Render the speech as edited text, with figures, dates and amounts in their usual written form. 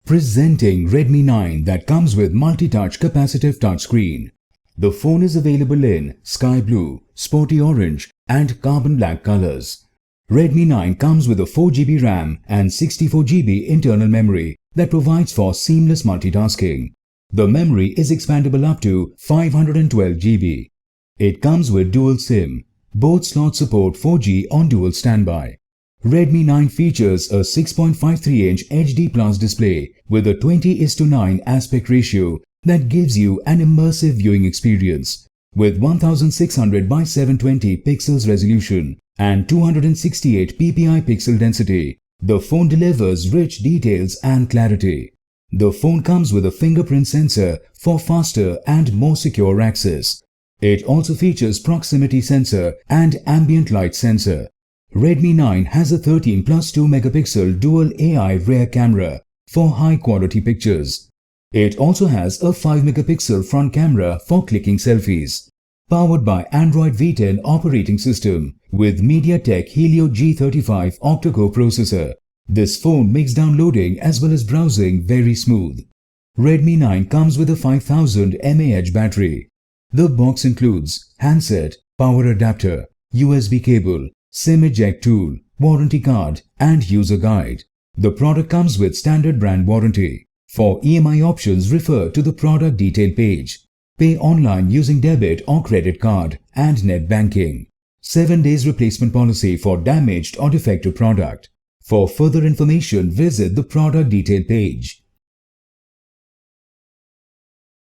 Presenting Redmi 9 that comes with multi-touch capacitive touchscreen. The phone is available in sky blue, sporty orange and carbon black colors. Redmi 9 comes with a 4GB RAM and 64GB internal memory that provides for seamless multitasking. The memory is expandable up to 512GB. It comes with dual SIM. Both slots support 4G on dual standby. Redmi 9 features a 6.53-inch HD Plus display with a 20:9 aspect ratio that gives you an immersive viewing experience. With 1600 by 720 pixels resolution and 268 ppi pixel density, the phone delivers rich details and clarity. The phone comes with a fingerprint sensor for faster and more secure access. It also features proximity sensor and ambient light sensor. Redmi 9 has a 13+2 megapixel dual AI rear camera for high-quality pictures. It also has a 5 megapixel front camera for clicking selfies. Powered by Android V10 operating system with Mediatek Helio G35 Octa-core processor, this phone makes downloading as well as browsing very smooth. Redmi 9 comes with a 5000 mAh battery. The box includes handset, power adapter, USB cable, SIM eject tool, warranty card and user guide. The product comes with standard brand warranty. For EMI options, refer to the product detail page. Pay online using debit or credit card and net banking. 7 days replacement policy for damaged or defective product. For further information, visit the product detail page.